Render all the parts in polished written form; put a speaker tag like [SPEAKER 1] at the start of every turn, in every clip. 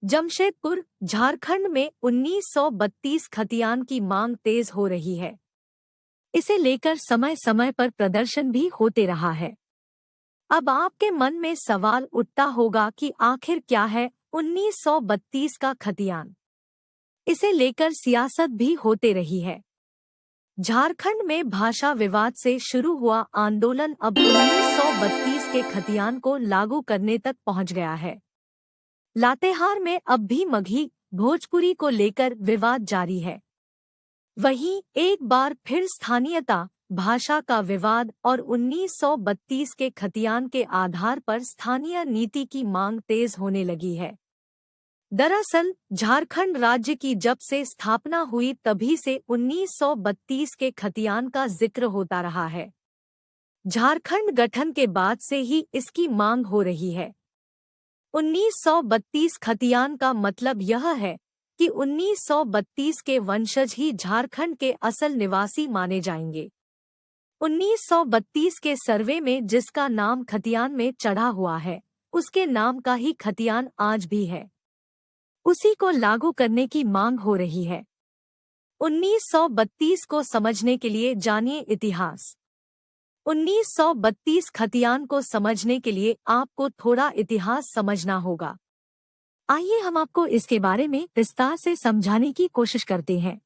[SPEAKER 1] जमशेदपुर, झारखंड में 1932 खतियान की मांग तेज हो रही है। इसे लेकर समय समय पर प्रदर्शन भी होते रहा है। अब आपके मन में सवाल उठता होगा कि आखिर क्या है 1932 का खतियान। इसे लेकर सियासत भी होते रही है। झारखंड में भाषा विवाद से शुरू हुआ आंदोलन अब 1932 के खतियान को लागू करने तक पहुंच गया है। लातेहार में अब भी मगही भोजपुरी को लेकर विवाद जारी है। वहीं एक बार फिर स्थानीयता, भाषा का विवाद और 1932 के खतियान के आधार पर स्थानीय नीति की मांग तेज होने लगी है। दरअसल झारखंड राज्य की जब से स्थापना हुई तभी से 1932 के खतियान का जिक्र होता रहा है। झारखंड गठन के बाद से ही इसकी मांग हो रही है। 1932 खतियान का मतलब यह है कि 1932 के वंशज ही झारखंड के असल निवासी माने जाएंगे। 1932 के सर्वे में जिसका नाम खतियान में चढ़ा हुआ है, उसके नाम का ही खतियान आज भी है। उसी को लागू करने की मांग हो रही है। 1932 को समझने के लिए जानिए इतिहास। 1932 खतियान को समझने के लिए आपको थोड़ा इतिहास समझना होगा। आइए हम आपको इसके बारे में विस्तार से समझाने की कोशिश करते हैं।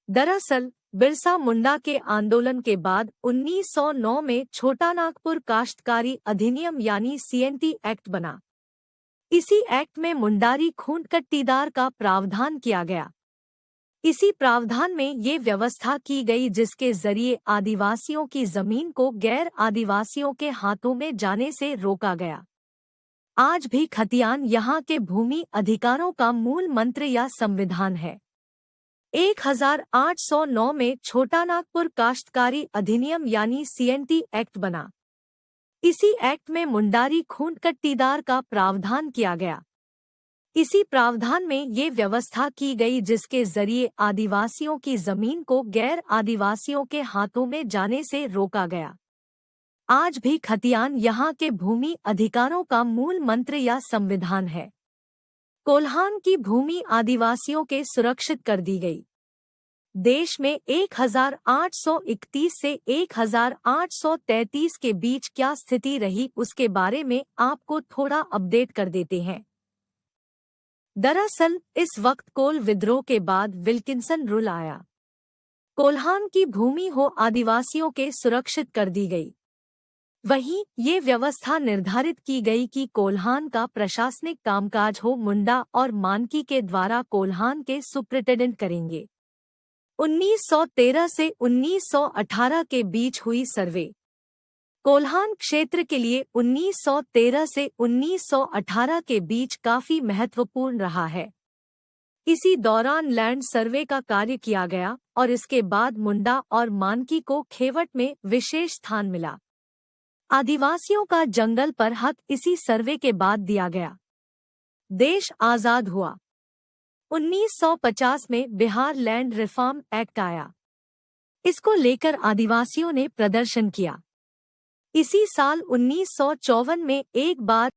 [SPEAKER 1] दरअसल बिरसा मुंडा के आंदोलन के बाद 1909 में छोटा नागपुर काश्तकारी अधिनियम यानी CNT एक्ट बना। इसी एक्ट में मुंडारी खूंट कट्टीदार का प्रावधान किया गया। इसी प्रावधान में ये व्यवस्था की गई जिसके जरिए आदिवासियों की जमीन को गैर आदिवासियों के हाथों में जाने से रोका गया। आज भी खतियान यहाँ के भूमि अधिकारों का मूल मंत्र या संविधान है। 1809 में छोटा नागपुर काश्तकारी अधिनियम यानी CNT एक्ट बना। इसी एक्ट में मुंडारी खूंट कट्टीदार का प्रावधान किया गया। इसी प्रावधान में ये व्यवस्था की गई जिसके जरिए आदिवासियों की जमीन को गैर आदिवासियों के हाथों में जाने से रोका गया। आज भी खतियान यहाँ के भूमि अधिकारों का मूल मंत्र या संविधान है। कोल्हान की भूमि आदिवासियों के सुरक्षित कर दी गई। देश में 1831 से 1833 के बीच क्या स्थिति रही उसके बारे में आपको थोड़ा अपडेट कर देते हैं। दरअसल इस वक्त कोल विद्रोह के बाद विल्किंसन रूल आया। कोल्हान की भूमि हो आदिवासियों के सुरक्षित कर दी गई। वहीं ये व्यवस्था निर्धारित की गई कि कोल्हान का प्रशासनिक कामकाज हो मुंडा और मानकी के द्वारा कोल्हान के सुप्रिटेंडेंट करेंगे। 1913 से 1918 के बीच हुई सर्वे कोल्हान क्षेत्र के लिए 1913 से 1918 के बीच काफी महत्वपूर्ण रहा है। इसी दौरान लैंड सर्वे का कार्य किया गया और इसके बाद मुंडा और मानकी को खेवट में विशेष स्थान मिला। आदिवासियों का जंगल पर हक इसी सर्वे के बाद दिया गया। देश आजाद हुआ। 1950 में बिहार लैंड रिफॉर्म एक्ट आया। इसको लेकर आदिवासियों ने प्रदर्शन किया। इसी साल 1954 में एक बार